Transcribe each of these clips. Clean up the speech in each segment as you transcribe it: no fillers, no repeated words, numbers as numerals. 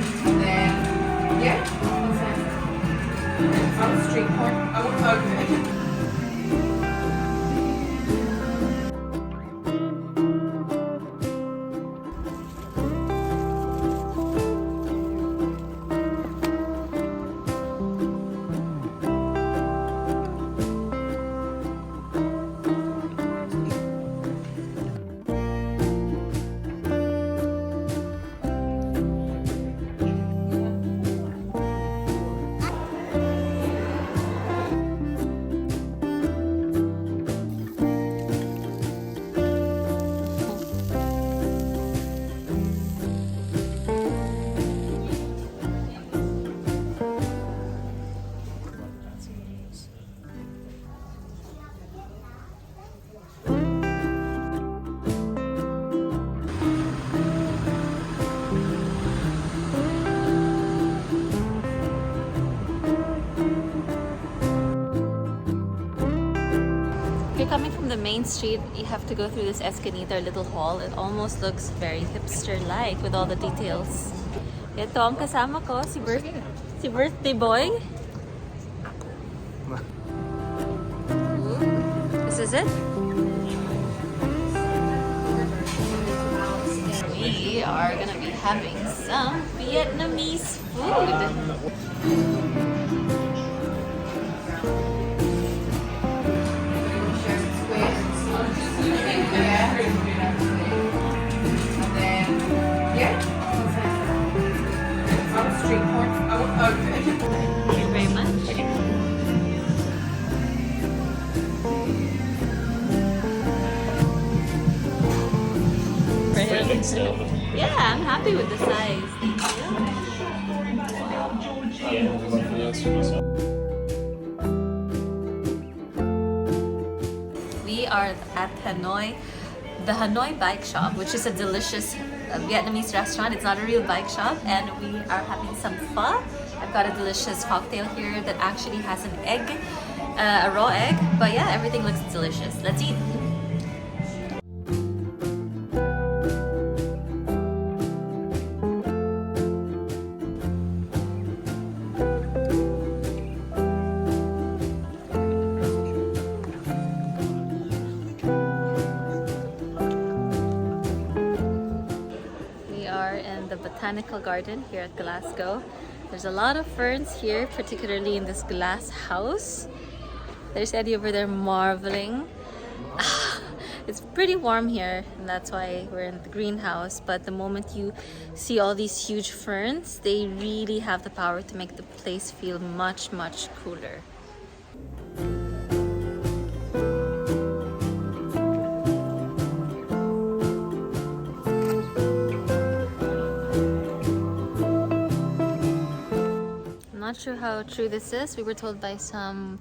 And then, yeah, what's that? Oh, street corn. I won't talk to it. If you're coming from the main street, you have to go through this escalator little hall. It almost looks very hipster-like with all the details. Ito ang kasama ko, si birthday boy. This is it. We are gonna be having some Vietnamese food. Street corn. I won't talk to it. Thank you very much. Yeah, I'm happy with the size. We are at Hanoi, the Hanoi Bike Shop, which is a delicious Vietnamese restaurant. It's not a real bike shop, and we are having some pho. I've got a delicious cocktail here that actually has an egg, a raw egg. But yeah, everything looks delicious. Let's eat. The Botanical Garden here at Glasgow. There's a lot of ferns here, particularly in this glass house. There's Eddie over there marveling. It's pretty warm here, and that's why we're in the greenhouse. But the moment you see all these huge ferns, they really have the power to make the place feel much, much cooler. Not sure how true this is. We were told by some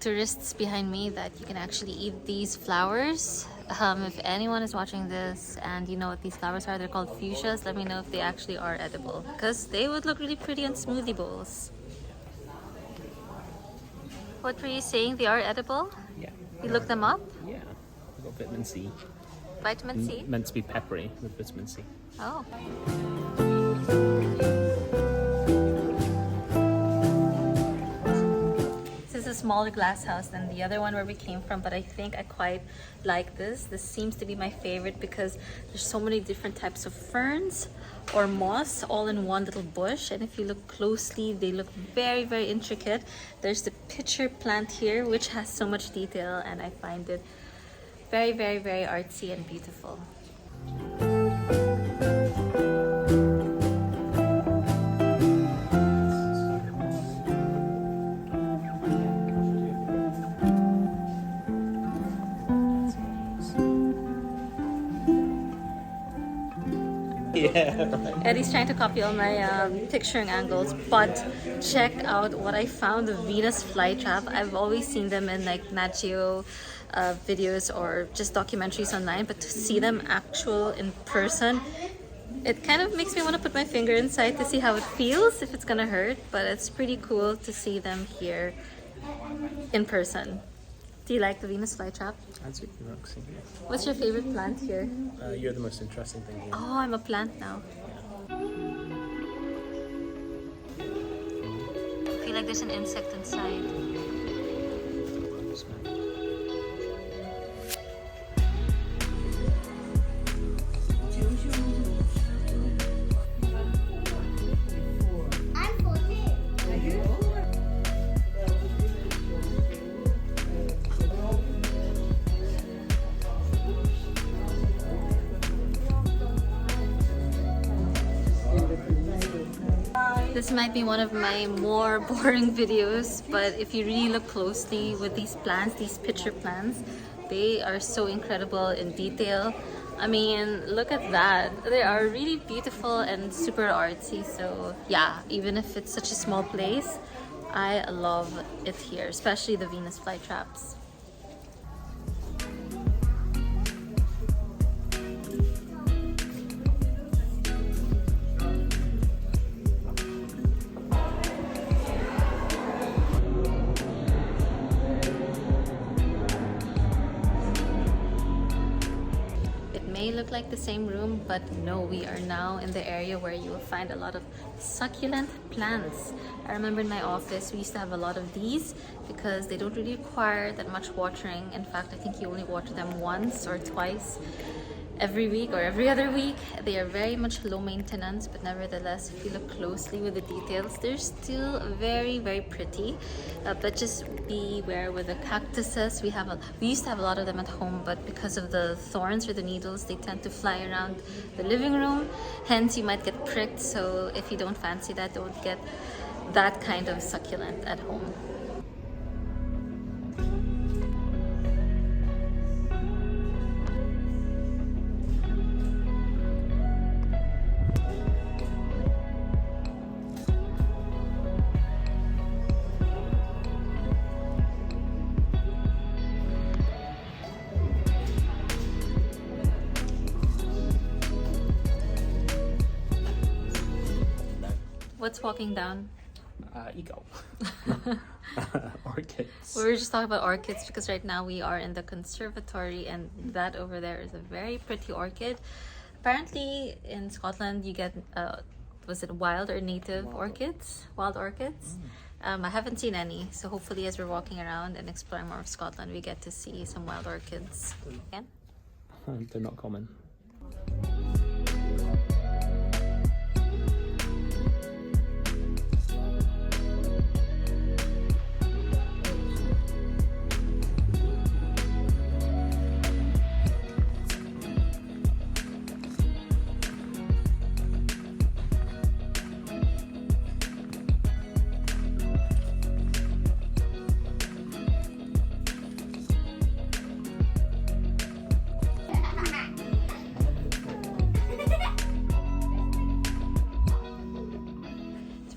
tourists behind me that you can actually eat these flowers. If anyone is watching this and you know what these flowers are, they're called fuchsias. Let me know if they actually are edible, because they would look really pretty on smoothie bowls. What were you saying? They are edible? Yeah. You looked them up? Yeah. We've got vitamin C. Vitamin C? Meant to be peppery with vitamin C. Oh. This is a smaller glass house than the other one where we came from, but I think I quite like this. This seems to be my favorite because there's so many different types of ferns or moss all in one little bush, and if you look closely, they look very, very intricate. There's the pitcher plant here, which has so much detail, and I find it very, very, very artsy and beautiful. Yeah, right. Eddie's trying to copy all my picturing angles, but check out what I found, the Venus flytrap. I've always seen them in like Nat Geo videos or just documentaries online, but to see them actual in person, it kind of makes me want to put my finger inside to see how it feels, if it's gonna hurt, but it's pretty cool to see them here in person. Do you like the Venus flytrap? Absolutely, Roxy. What's your favorite plant here? You're the most interesting thing here. Oh, I'm a plant now. like there's an insect inside. I'm 14. This might be one of my more boring videos, but if you really look closely with these plants, these pitcher plants, they are so incredible in detail. I mean, look at that. They are really beautiful and super artsy. So yeah, even if it's such a small place, I love it here, especially the Venus flytraps. May look like the same room, but no, we are now in the area where you will find a lot of succulent plants. I remember in my office we used to have a lot of these because they don't really require that much watering. In fact, I think you only water them once or twice every week or every other week. They are very much low maintenance, but nevertheless, if you look closely with the details, they're still very, very pretty. But just beware with the cactuses. We used to have a lot of them at home, but because of the thorns or the needles, they tend to fly around the living room. Hence, you might get pricked. So if you don't fancy that, don't get that kind of succulent at home. What's walking down? Ego. Orchids. We were just talking about orchids because right now we are in the conservatory, and that over there is a very pretty orchid. Apparently in Scotland you get was it wild or native orchids? Wild orchids? I haven't seen any, so hopefully as we're walking around and exploring more of Scotland we get to see some wild orchids. Again? They're not common.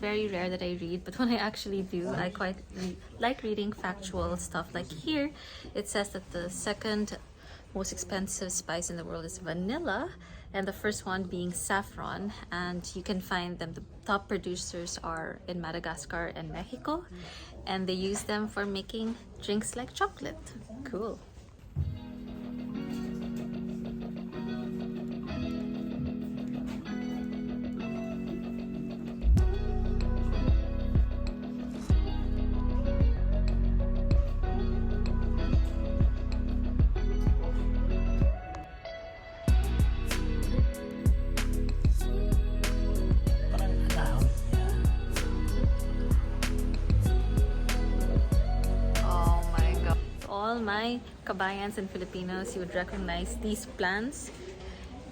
Very rare that I read, but when I actually do, I quite like reading factual stuff. Like here, it says that the second most expensive spice in the world is vanilla, and the first one being saffron. And you can find them, the top producers are in Madagascar and Mexico, and they use them for making drinks like chocolate. Cool. All my kabayans and Filipinos, you would recognize these plants.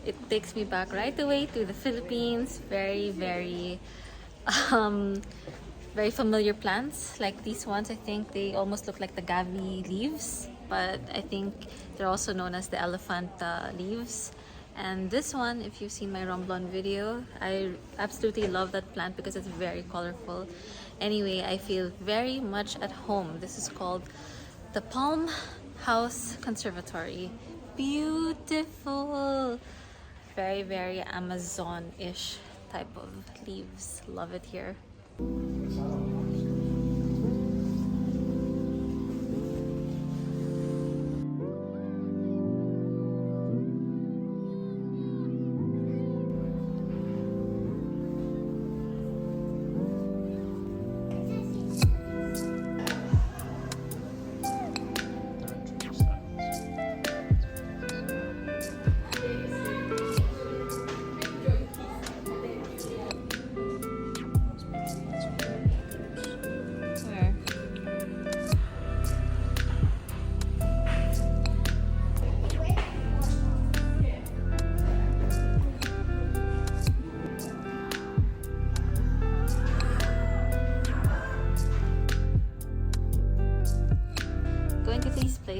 It takes me back right away to the Philippines. Very, very very familiar plants. Like these ones, I think they almost look like the gavi leaves, but I think they're also known as the elephant leaves. And this one, if you've seen my Romblon video, I absolutely love that plant because it's very colorful. Anyway, I feel very much at home. This is called the Palm House Conservatory. Beautiful. Very, very Amazon-ish type of leaves. Love it here.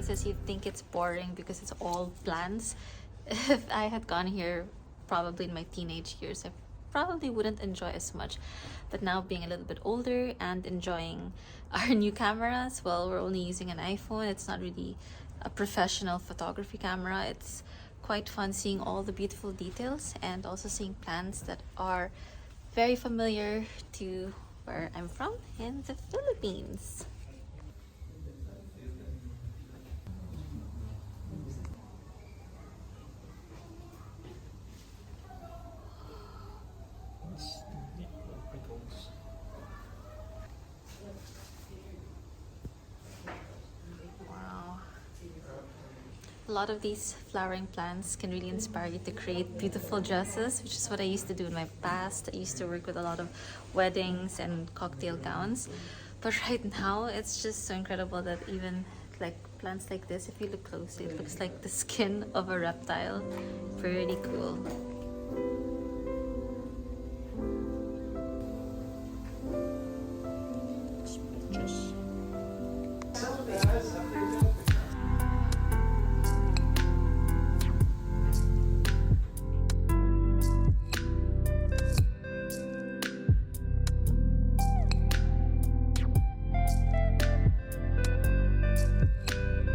places you think it's boring because it's all plants. If I had gone here probably in my teenage years, I probably wouldn't enjoy as much. But now, being a little bit older and enjoying our new cameras, well, we're only using an iPhone. It's not really a professional photography camera. It's quite fun seeing all the beautiful details and also seeing plants that are very familiar to where I'm from in the Philippines. Wow. A lot of these flowering plants can really inspire you to create beautiful dresses, which is what I used to do in my past. I used to work with a lot of weddings and cocktail gowns. But right now, it's just so incredible that even like plants like this, if you look closely, it looks like the skin of a reptile. Pretty cool.